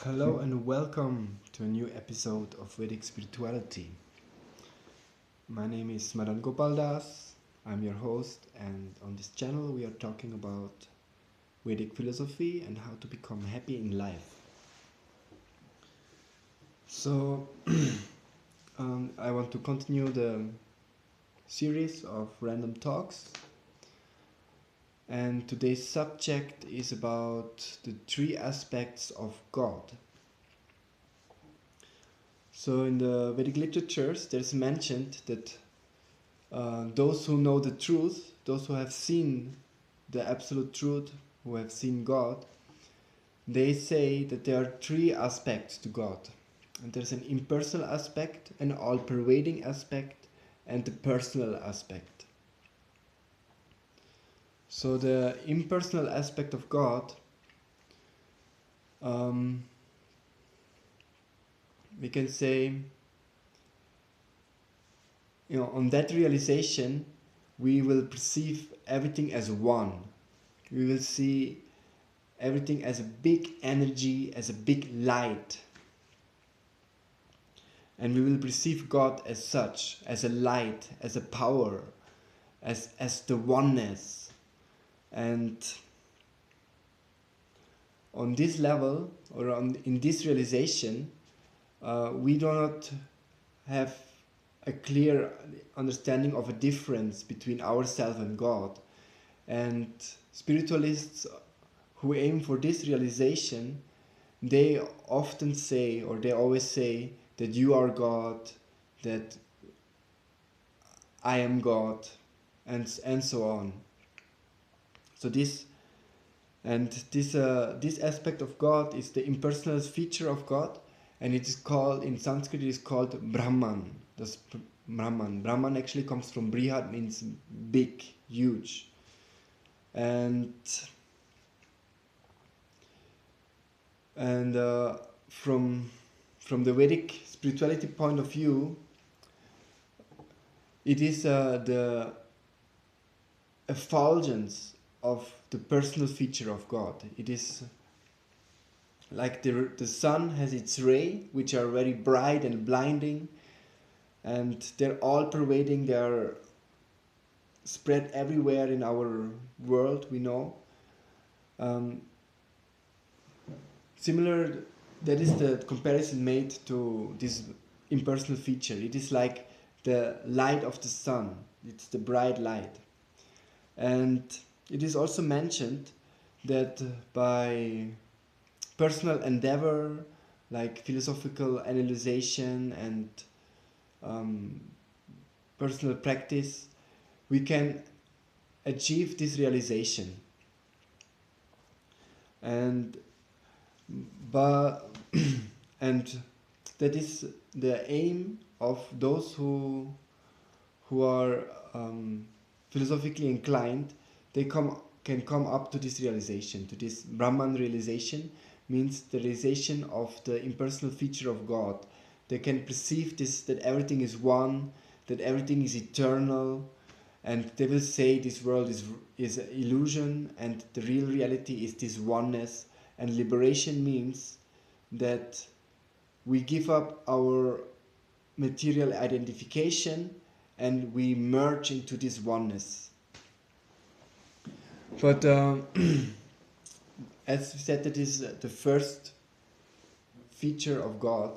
Hello and welcome to a new episode of Vedic Spirituality. My name is Madan Gopaldas, I'm your host, and on this channel we are talking about Vedic philosophy and how to become happy in life. So, I want to continue the series of random talks, and today's subject is about the three aspects of God. So in the Vedic literatures, there's mentioned that those who know the truth, those who have seen the absolute truth, who have seen God, they say that there are three aspects to God. And there's an impersonal aspect, an all-pervading aspect, and the personal aspect. So the impersonal aspect of God, we can say, on that realization, we will perceive everything as one. We will see everything as a big energy, as a big light. And we will perceive God as such, as a light, as a power, as the oneness. And on this level, or in this realization, we do not have a clear understanding of a difference between ourselves and God. And spiritualists who aim for this realization, they often say, or they always say, that you are God, that I am God, and so on. So this aspect of God is the impersonal feature of God, and it is called, in Sanskrit, it is called Brahman. That's Brahman. Brahman actually comes from Brihad, means big, huge. And from the Vedic spirituality point of view, it is the effulgence of the personal feature of God. It is like the sun has its ray, which are very bright and blinding, and they're all pervading, they are spread everywhere in our world, we know. Similar, that is the comparison made to this impersonal feature. It is like the light of the sun, it's the bright light. And it is also mentioned that by personal endeavor, like philosophical analyzation and personal practice, we can achieve this realization. And and that is the aim of those who are philosophically inclined. They can come up to this realization, to this Brahman realization, means the realization of the impersonal feature of God. They can perceive this, that everything is one, that everything is eternal, and they will say this world is an illusion and the real reality is this oneness. And liberation means that we give up our material identification and we merge into this oneness. But as we said, that is the first feature of God.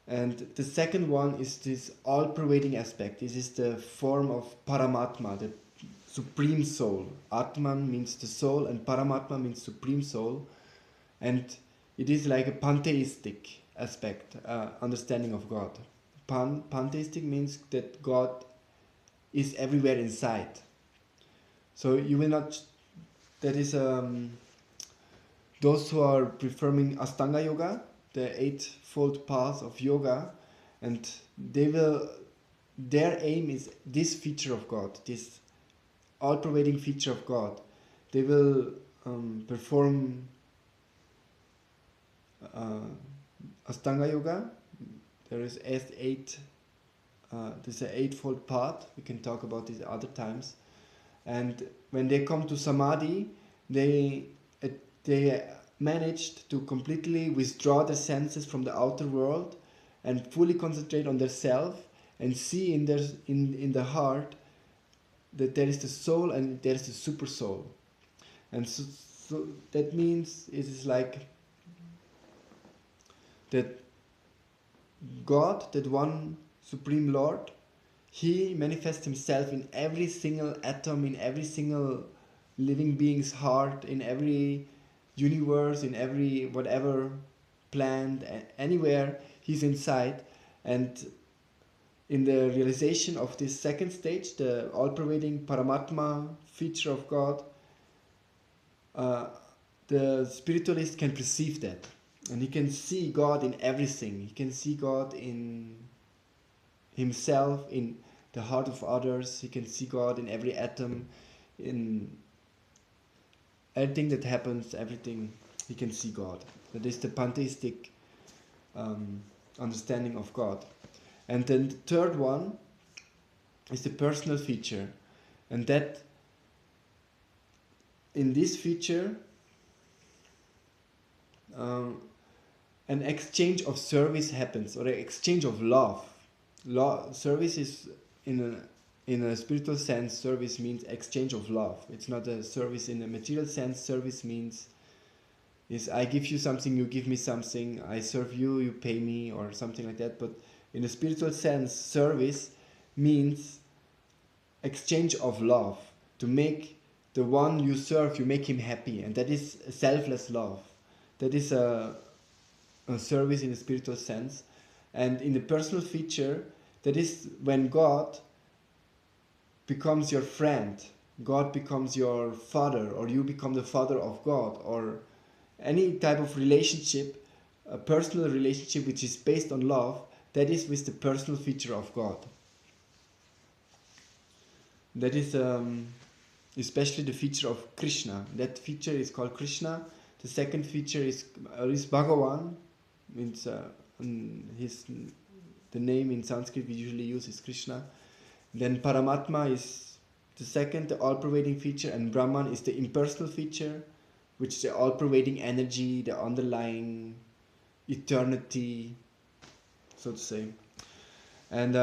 And the second one is this all-pervading aspect. This is the form of Paramātmā, the supreme soul. Atman means the soul and Paramātmā means supreme soul. And it is like a pantheistic aspect, understanding of God. Pantheistic means that God is everywhere inside. So you will not, that is those who are preferring Ashtanga Yoga, the eightfold path of yoga, and their aim is this feature of God, this all-pervading feature of God. They will perform Ashtanga Yoga. There is there's an eightfold path. We can talk about this other times. And when they come to Samadhi, they managed to completely withdraw their senses from the outer world and fully concentrate on their self and see in the heart that there is the soul and there is the super soul. And so that means it is like that God, that one Supreme Lord, He manifests Himself in every single atom, in every single living being's heart, in every universe, in every whatever plant, anywhere He's inside. And in the realization of this second stage, the all-pervading Paramātmā feature of God, the spiritualist can perceive that. And he can see God in everything. He can see God in himself, in the heart of others. He can see God in every atom, in everything that happens, everything. He can see God. That is the pantheistic understanding of God. And then the third one is the personal feature. And that in this feature, an exchange of service happens, or an exchange of love. Service is, in a spiritual sense, service means exchange of love. It's not a service in a material sense. Service means is I give you something, you give me something, I serve you, you pay me, or something like that. But in a spiritual sense, service means exchange of love. To make the one you serve, you make him happy, and that is selfless love. That is a service in a spiritual sense. And in the personal feature, that is when God becomes your friend, God becomes your father, or you become the father of God, or any type of relationship, a personal relationship which is based on love, that is with the personal feature of God. That is especially the feature of Krishna. That feature is called Krishna. The second feature is Bhagavān. Means the name in Sanskrit we usually use is Krishna. Then Paramātmā is the second, the all-pervading feature, and Brahman is the impersonal feature, which is the all-pervading energy, the underlying eternity, so to say. And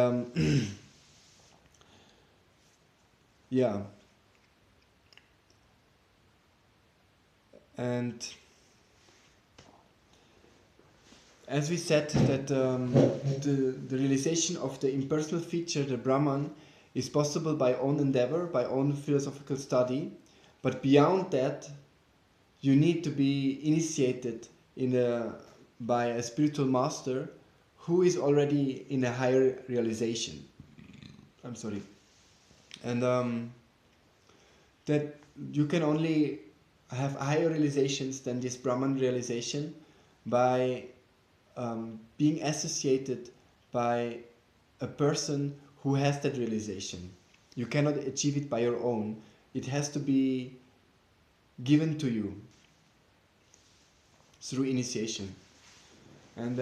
yeah. And as we said, that the realization of the impersonal feature, the Brahman, is possible by own endeavor, by own philosophical study. But beyond that, you need to be initiated by a spiritual master who is already in a higher realization. I'm sorry. And that you can only have higher realizations than this Brahman realization by being associated by a person who has that realization. You cannot achieve it by your own. It has to be given to you through initiation. And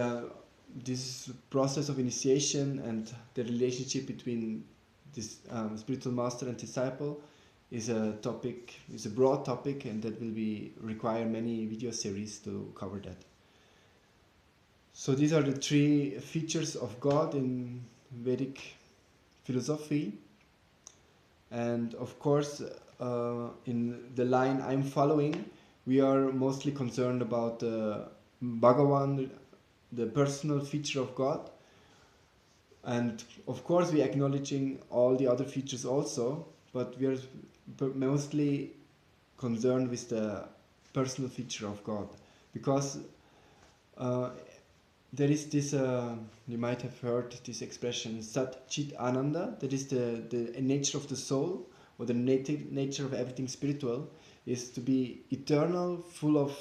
this process of initiation and the relationship between this spiritual master and disciple is a broad topic, and that will require many video series to cover that. So these are the three features of God in Vedic philosophy. And of course, in the line I'm following, we are mostly concerned about Bhagavān, the personal feature of God. And of course we are acknowledging all the other features also, but we are mostly concerned with the personal feature of God. Because there is this, you might have heard this expression, Sat Chit Ananda, that is the nature of the soul, or the nature of everything spiritual, is to be eternal, full of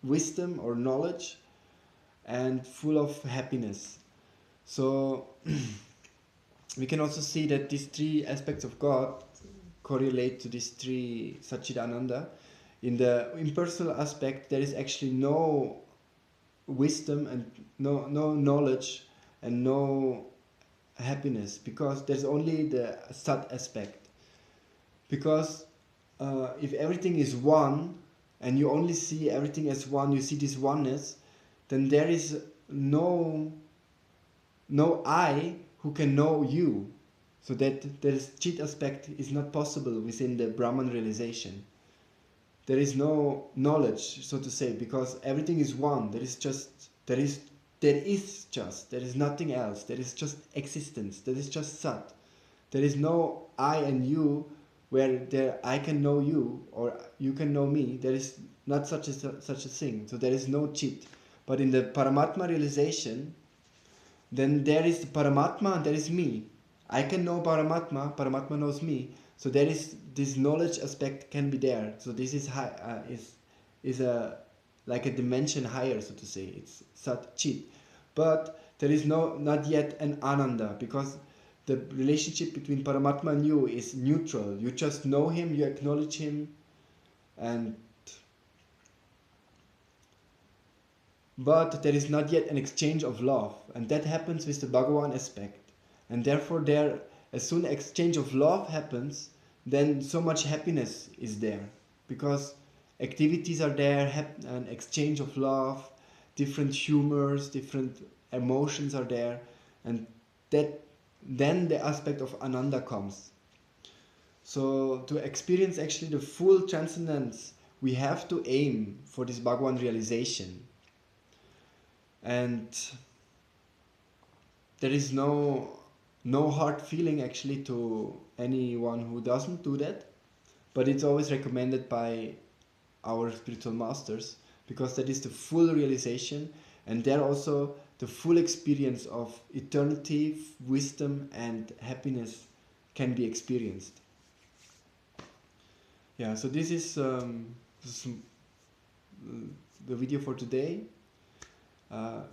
wisdom or knowledge, and full of happiness. So we can also see that these three aspects of God correlate to these three Satchidananda. In the impersonal aspect, there is actually no wisdom and no knowledge and no happiness, because there's only the Sat aspect. Because if everything is one, and you only see everything as one, you see this oneness, then there is no I who can know you. So that this chit aspect is not possible within the Brahman realization. There is no knowledge, so to say, because everything is one. There is nothing else. There is just existence. There is just Sat. There is no I and you, where I can know you or you can know me. There is not such a thing. So there is no chit. But in the Paramātmā realization, then there is the Paramātmā and there is me. I can know Paramātmā, Paramātmā knows me. So there is this knowledge aspect can be there. So this is high, is a like a dimension higher, so to say. It's Sat Chit. But there is not yet an Ananda, because the relationship between Paramātmā and you is neutral. You just know him, you acknowledge him, but there is not yet an exchange of love, and that happens with the Bhagavān aspect. And therefore as soon as exchange of love happens, then so much happiness is there, because activities are there, an exchange of love, different humors, different emotions are there, and then the aspect of Ananda comes. So to experience actually the full transcendence, we have to aim for this Bhagavān realization. And there is no hard feeling actually to anyone who doesn't do that, but it's always recommended by our spiritual masters, because that is the full realization, and there also the full experience of eternity, wisdom and happiness can be experienced. Yeah, so this is the video for today.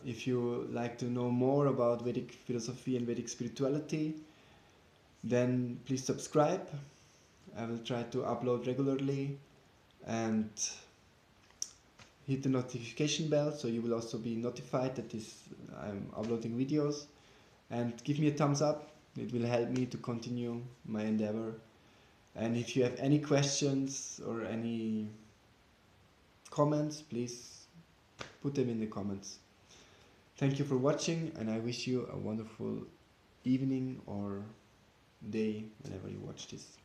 If you like to know more about Vedic philosophy and Vedic spirituality, then please subscribe. I will try to upload regularly, and hit the notification bell so you will also be notified that I'm uploading videos, and give me a thumbs up. It will help me to continue my endeavor. And if you have any questions or any comments, please put them in the comments. Thank you for watching, and I wish you a wonderful evening or day whenever you watch this.